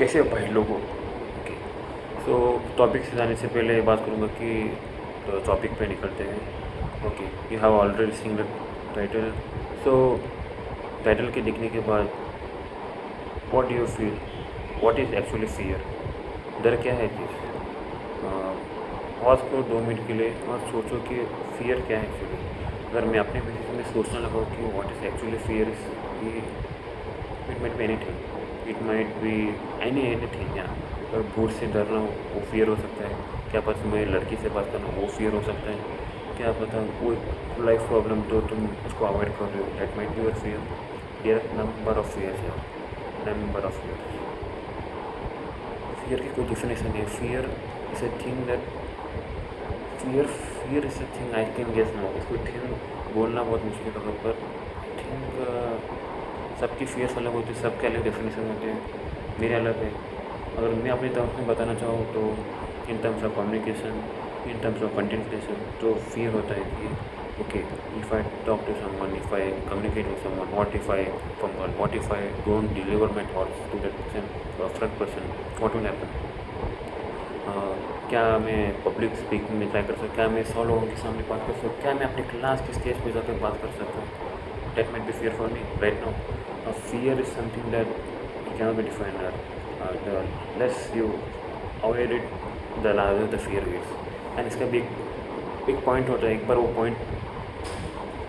कैसे हो भाई लोगों। ओके, सो टॉपिक से जाने से पहले बात करूँगा कि तो टॉपिक पे निकलते हैं। Okay, you have already seen the title. So title के दिखने के बाद what do you feel, what is actually fear, डर क्या है चीज़। पॉज करो 2 मिनट के लिए और सोचो कि फियर क्या है एक्चुअली। अगर मैं अपने बेसिस में सोचने लगाऊँ कि what is actually fear is, it might be anything, it might be anything. या अगर भूत से डरना हो वो फियर हो सकता है, क्या पता मैं लड़की से बात करना वो फियर हो सकता है, क्या पता वो लाइफ प्रॉब्लम तो तुम उसको अवॉइड कर रहे हो, that might be your fear. There number of fears है, नंबर ऑफ फियर्स। फियर की कोई डेफिनेशन है। Fear is a thing that fear is a thing I can guess now. इसको थिंग बोलना बहुत मुश्किल होगा, पर थिंक सबकी फियर्स अलग होती है, सबके अलग डेफिनेशन होते हैं, मेरे अलग है। अगर मैं अपनी तरफ में बताना चाहूँ तो in terms of communication, in terms of content creation, तो फियर होता है कि okay, if I talk to someone, if I communicate with someone, what if I fumble, what if I don't deliver my thoughts to that person, front person, what will happen. क्या मैं public speaking में try कर सकता हूँ, क्या मैं 100 लोगों के सामने बात कर सकता हूँ, क्या मैं अपने क्लास के स्टेज पे जाकर बात कर सकता हूँ। That might be fear for me right now. Fear is something that cannot be defined. The less you avoid it, the larger the fear is. And इसका भी एक पॉइंट होता है, एक बार वो पॉइंट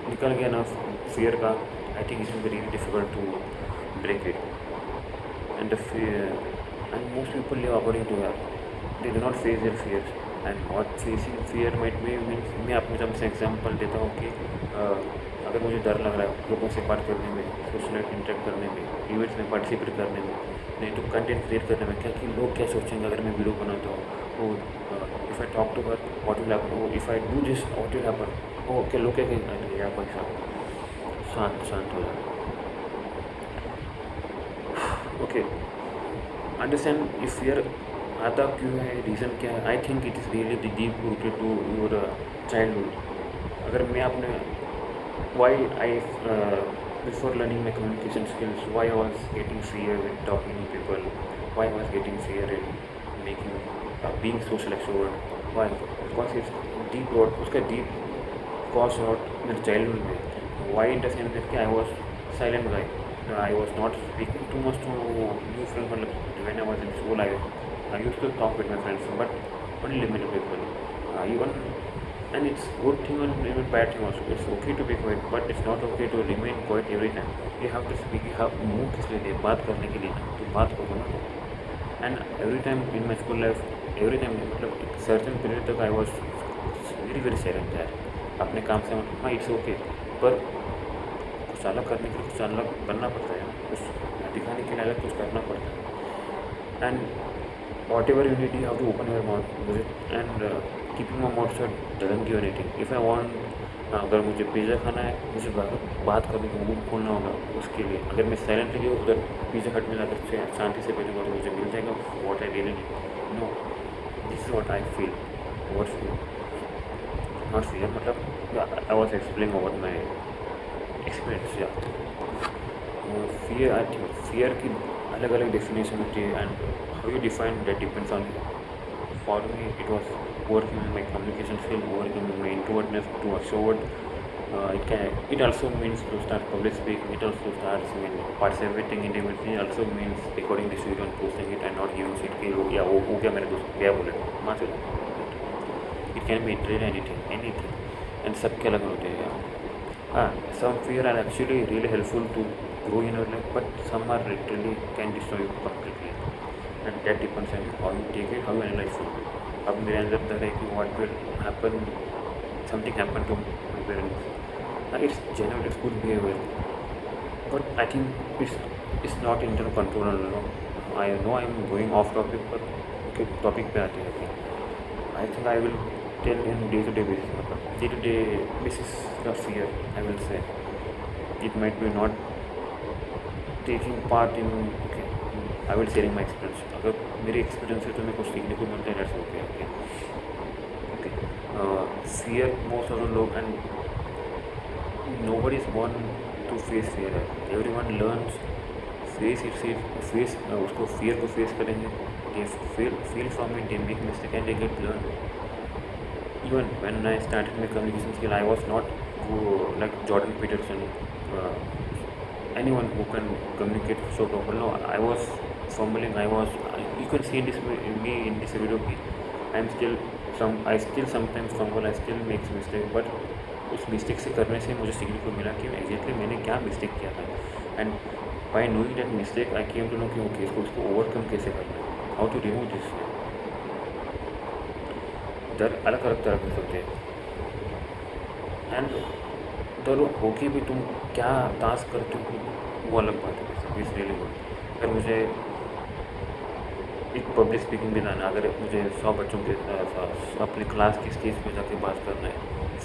निकल गया ना फियर का, I think it will be really difficult to break it. And the fear, and most people live according to that. They do not face their fears. And what facing fear might be means, मैं अपनी तरफ से example देता हूँ कि अगर मुझे डर लग रहा है लोगों से बात करने में, सोशल इंटरेक्ट करने में, इवेंट्स में पार्टिसिपेट करने में, नहीं तो कंटेंट क्रिएट करने में, क्या कि लोग क्या सोचेंगे अगर मैं वीडियो बनाता हूँ, वो if I talk to her what will happen, वो if I do this what will happen, वो क्या लोग क्या कहेंगे। यार भाई साहब शांत शांत हो जाए। ओके, अंडरस्टैंड ये फियर आता क्यों है, रीज़न क्या है। I think it is really deep rooted to your childhood. अगर मैं अपने why I before learning my communication skills, why I was getting fear in talking to people, why I was getting fear in making being social extrovert, why because it's deep road, उसका deep cause out मेरे childhood में। Why in the sense that कि I was silent guy, I was not speaking too much to new friends. When I was in school, I used to talk with my friends, but only limited people. Even, and it's good thing and even bad thing also. It's okay to be quiet, but it's not okay to remain quiet every time. You have to speak. You have मुँह किस लिए बात करने के लिए, तो बात करो ना। And every time in my school life, every time मतलब certain period तक I was very silent यार। अपने काम से हाँ इट्स ओके, पर कुछ अलग करने के लिए कुछ अलग बनना पड़ता है, कुछ दिखाने के लिए अलग कुछ करना पड़ता है। And whatever you need, you have to open your mouth and keeping my mouth shut doesn't give anything. If I want, अगर मुझे पिज़्ज़ा खाना है, मुझे बात करने को मुँह खोलना होगा उसके लिए। अगर मैं साइलेंटली उधर पिज़्ज़ा हट में जाकर शांति से बैठूँगा तो मुझे मिल जाएगा what I really need. No, this is what I feel. What feel, not feel, मतलब I was explaining about my experience. या फियर, आई थिंक फियर की अलग अलग डेफिनेशन होती है, and how you define that depends on. For me it was overcoming my communication skill, overcoming my introvertness to extrovert. It also means to start public speaking. It also starts mean participating in events. It also means recording this video and posting it and not giving shit कि लोग या वो क्या मेरे दोस्त क्या बोले माँ चलो. It can be literally anything, and सबके अलग होते हैं यार. Some fear are actually really helpful to grow in your life, but some are literally can destroy you completely, and that depends on how you take it, how you analyze it. अब मेरे अंदर डर है कि what will happen, something happen to my parents. It's genuine, it's good behavior, but I think it's not in your control. I know I'm going off topic, but okay, topic पे आते हैं. I think I will tell in day-to-day basis, मतलब day-to-day basis का fear, I will say. It might be not taking part in, okay, I will sharing my experience. अगर मेरी experience है तो मेरे को सीखने को मिलता है, that's okay. Fear, most of the लोग, and nobody is born to face fear. Everyone learns face it face उसको फियर को फेस करेंगे, they feel from it, they make mistake and they get learn. Even when I started my communication skill, I was not like Jordan Peterson, uh, anyone who can communicate so properly. No, I was fumbling. You can see in this me in this video. I'm still I still sometimes fumble. I still make mistake. But उस mistake से करने से मुझे सीखने को मिला कि exactly मैंने क्या मिस्टेक किया था. And by knowing that mistake I came to know कि ओके उसको ओवरकम कैसे करना है, हाउ टू रिमूव दिस. अलग अलग तरह के होते हैं. एंड चलो होके भी तुम क्या टास्क करते हो वो अलग बात है. It's really good. अगर मुझे एक पब्लिक स्पीकिंग भी लाना, अगर मुझे 100 बच्चों के अपने क्लास की स्टेज पे जाके बात करना है,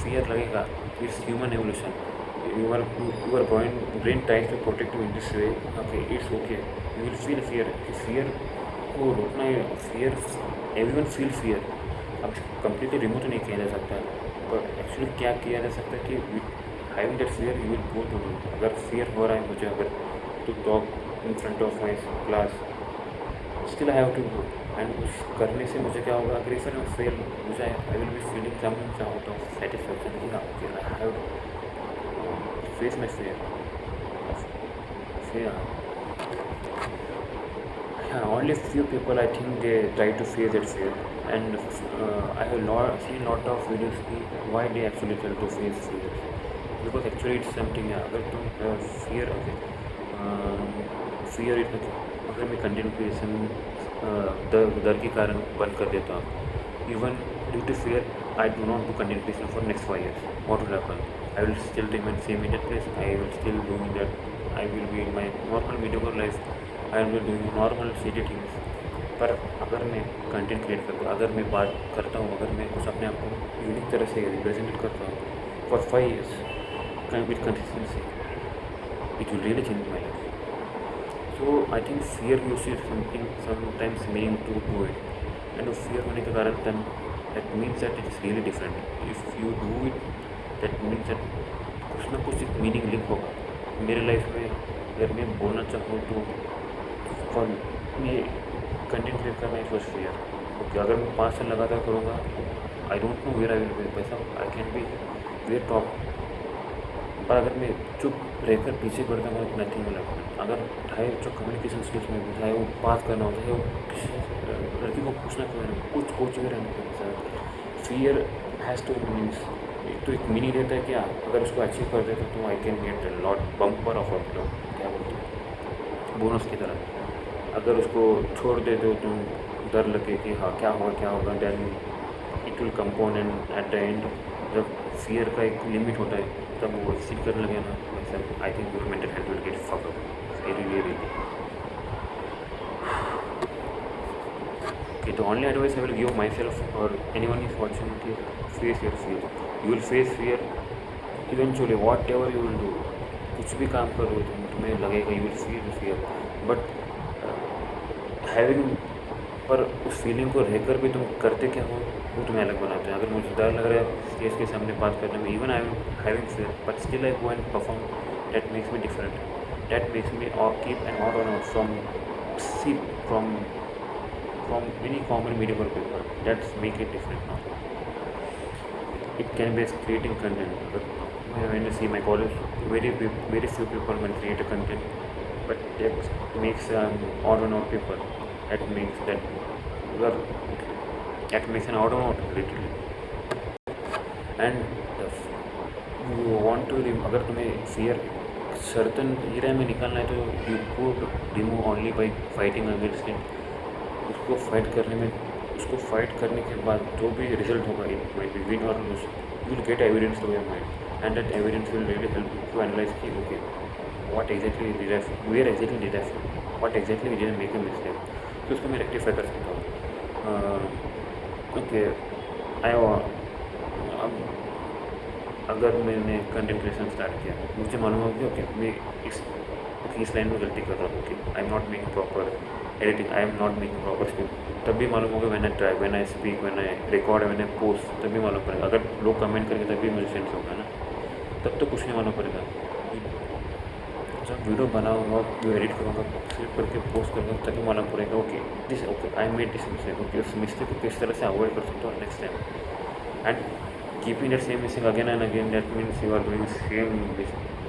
फियर लगेगा. It's human evolution. Your brain tries to protect you in this way. Okay it's okay, you will feel fear. Fear को रोकना है. Fear everyone feel fear. अब कम्प्लीटली रिमूव तो नहीं किया जा सकता, पर एक्चुअली क्या किया जा सकता है कि having that fear you will go to do. अगर फियर हो रहा है मुझे अगर to talk in front of my class, still I have to go. And उस करने से मुझे क्या होगा, अगर इफ़ आई फेल मुझे I will be feeling some out of satisfaction कि हाँ okay I have face my fear. Only few people I think they try to face that fear, and I have seen lot of videos why they actually try to face fear, because actually it's something. अगर तुम fear fear it अगर मैं content creation डर के कारण बंद कर देता हूँ, even due to fear I do not do content creation for next 5 years. What will happen? I will still remain same in that place. I will still doing that. I will be in my normal mediocre life. I am doing normal Sidhi things. पर अगर मैं content create करता हूँ, अगर मैं बात करता हूँ, अगर मैं कुछ अपने आप को यूनिक तरह से रिप्रेजेंट करता हूँ for 5 years with consistency, it will really change my life. So I think fear use is something sometimes meaning to do it. And fear होने के कारण then that means that it is really different. If you do it that means that कुछ ना कुछ एक meaning link होगा. मेरे life में अगर मैं बोलना चाहूँ तो फॉर मी कंटेंट क्रिएट करना इट वॉज फियर. ओके अगर मैं 5 साल लगातार करूँगा, I don't know where I will be. पैसा I can be where top. पर अगर मैं चुप रहकर पीछे बढ़ता हूँ नथिंग विल हैपन. अगर चाहे जो कम्युनिकेशन स्किल्स में भी, चाहे वो बात करना हो, चाहे वो किसी लड़की को पूछना क्यों है, कुछ भी रहना चाहिए. फियर हैज़ टू मीन्स तो एक मीनिंग रहता है क्या, अगर उसको अचीव कर देता तो I can get lot bumper of upload, क्या बोलते हैं, बोनस की तरह. अगर उसको छोड़ देते हो तुम डर लगे कि हाँ क्या होगा, then it will compound and at the end जब फियर का एक लिमिट होता है तब वो एक्सीड करने लगे ना, वैसे I think your mental health will get fuck up really. Okay, the only advice I will give myself or anyone is watching it is face your fear. You will face fear eventually. Whatever you will do, कुछ भी काम करो तुम्हें लगेगा you will feel the fear. But having पर उस feeling को रहकर भी तुम करते क्या हो वो तुम्हें अलग बनाते हैं. अगर मुझे डर लग रहा है स्टेज के सामने बात करने में, even I am having fear but still I go and perform, that makes me different. That makes me keep an out on from any common mediocre people. That's make it different now. It can be creating content. When you see my college, very few people can create a content, but that makes odd and odd people. That makes an odd and odd literally. And you want to अगर तुम्हें fear certain area में निकालना है तो you could remove only by fighting against it. उसको fight करने के बाद जो भी रिजल्ट होगा, इट माइट बी विन और lose, you will get evidence to your mind and that evidence will really help you to analyse कि okay what exactly did I fail, where exactly did I fail, what exactly did I make a mistake. तो उसको मैं rectify कर सकता हूँ. Okay अगर मैंने content creation start किया, मुझे मालूम होगा कि ओके मैं इस लाइन में गलती कर रहा हूँ. Okay I am not making proper editing, I am not making proper script. तब भी मालूम होगा when I try, when I speak, when I record, when I post, तब भी मालूम पड़ेगा. अगर लोग कमेंट करेंगे तब भी मुझे सेंस होगा ना, तब तो कुछ नहीं मालूम पड़ेगा. जब वीडियो बनाऊँगा, वीडियो एडिट करूँगा, क्लिप करके पोस्ट करूँगा, ताकि मालूम पड़ेगा okay I made this mistake, okay उस मिस्टेक को किस तरह से अवॉइड कर सकता हूँ next time. And keeping that same mistake again and again, that means you are doing same,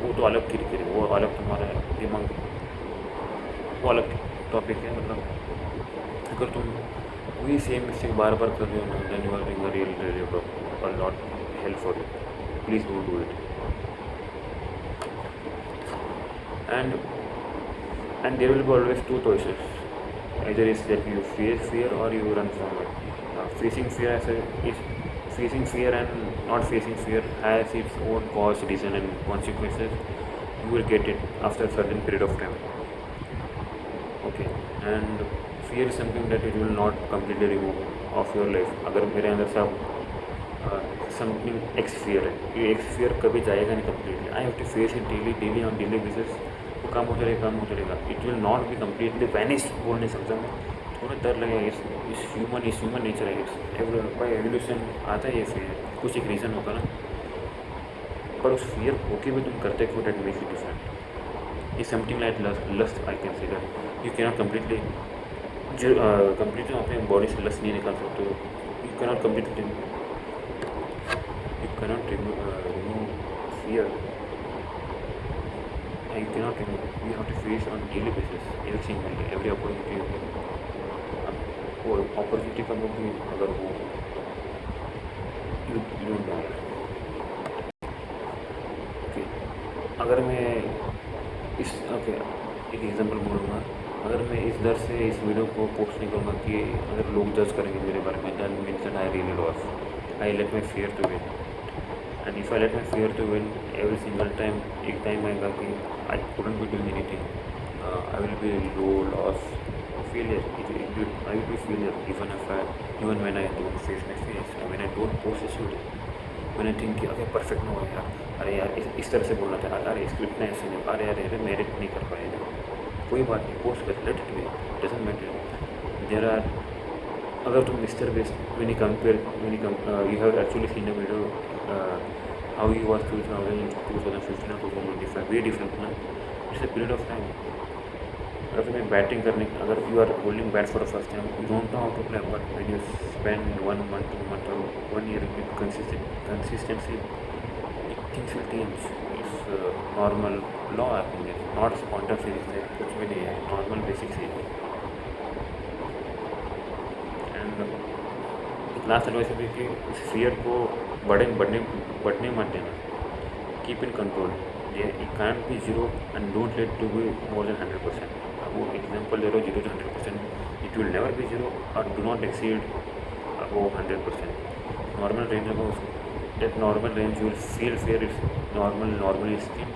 वो तो अलग किरकिरी, वो अलग तुम्हारा दिमाग, वो अलग टॉपिक है। मतलब अगर तुम वही सेम मिस्टेक बार बार कर रहे हो ना, then you are doing a real और not help for you, please don't do it. And there will be always two choices, either is that you face fear or you run from it. Facing fear facing fear and not facing fear has its own cause, reason and consequences. You will get it after a certain period of time, okay? And fear is something that it will not completely remove of your life. अगर मेरे अंदर से something x fear है, ये x fear कभी जाएगा नहीं completely. I have to face it daily on daily basis. वो कम होता रहेगा, it will not be completely vanish. बोल नहीं सकता मैं, थोड़ा डर लगेगा। इस ह्यूमन नेचर है, बाई एवोल्यूशन आता है ये फियर, कुछ एक रीज़न होता ना, पर उस फियर होके भी तुम करते हो, that makes it different. Is something like lust, I can say that you cannot completely अपने बॉडी से लस्ट नहीं निकाल सकते हो। You cannot completely, you cannot remove fear. You cannot remove. You have to face on daily basis, every single day, every opportunity you get. वो opportunity का भी अगर वो you don't know. Okay. अगर मैं एक एग्जांपल बोलूँगा, अगर मैं इस डर से इस वीडियो को पोस्ट नहीं करूँगा कि अगर लोग जज करेंगे मेरे बारे में, then means that I really lost. I let my fear to win. And if I let my fear to win every single time, एक टाइम आएगा कि I couldn't be doing anything, I will be low, lost, failure. I will be failure even when I don't face my fears, when I don't post a shoot, when I think कि अगर perfect ना हो यार, अरे यार इस तरह से बोलना था, अरे इसको इतना ऐसे नहीं, अरे मेरिट नहीं कर पाएगा, कोई बात नहीं, पोस्ट कर, let it be, doesn't matter. There are, अगर तुम Mr Beast when you have actually seen a video how he was 2015 or 2025, very different ना, it's a period of time। अगर तुम्हें बैटिंग करने, अगर you are holding bat for the first time, you don't know how to play, but when you spend 1 month 2 months or 1 year with consistency, things will change। It's normal law, I think, not quantum physics है, कुछ भी नहीं है, normal basics है। Last advice है कि इस fear को बढ़ने मत देना, keep in control. It can be 0 and don't let to be more than 100%। वो एग्जांपल दे रहा हो 0 to 100%, it will never be 0 और डू नॉट एक्सीड वो 100%। नॉर्मल रेंज होगा उसको, that normal range you will feel fear is normally instinct,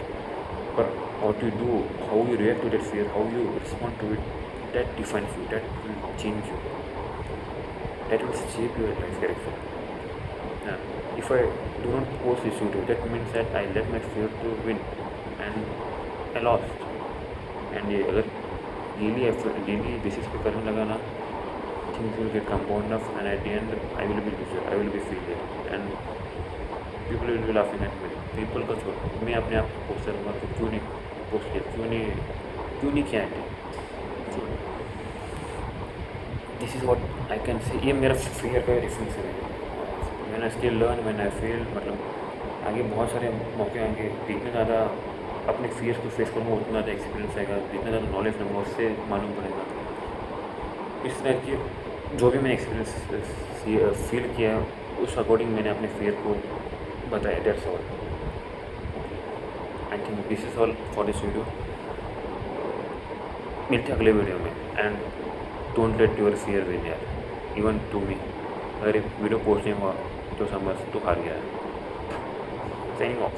but what you do, how you react to that fear, how you respond to it, that defines you, that will change you, that will shape your life character. If I do not post this video, that means that I let my fear to win and I lost. And ये अगर daily basis पे करने लगा ना, things will get compound up and at the end I will be loser, I will be failure and people will be laughing at me। people का छोड़, मैं अपने आप को पोस्ट करूँगा कि क्यों नहीं पोस्ट किया, क्यों नहीं किया है। This is what I can से, ये मेरा फियर का रिफ्लेक्शन है। मैंने स्टिल लर्न, मैंने आई फेल, मतलब आगे बहुत सारे मौके आएंगे, जितने ज़्यादा अपने फियर्स को फेस करूँगा उतना ज़्यादा एक्सपीरियंस आएगा, जितना ज़्यादा नॉलेज लूँगा उससे मालूम पड़ेगा। इस तरह की जो भी मैंने एक्सपीरियंस फील किया उस अकॉर्डिंग मैंने अपने फियर को बताया। That's all, I think this is all for this video. मिलते हैं अगले वीडियो में। And don't let your fear win यार, इवन टू मी। अगर एक वीडियो पोस्ट नहीं हुआ तो समझ तो हार गया है। Signing off.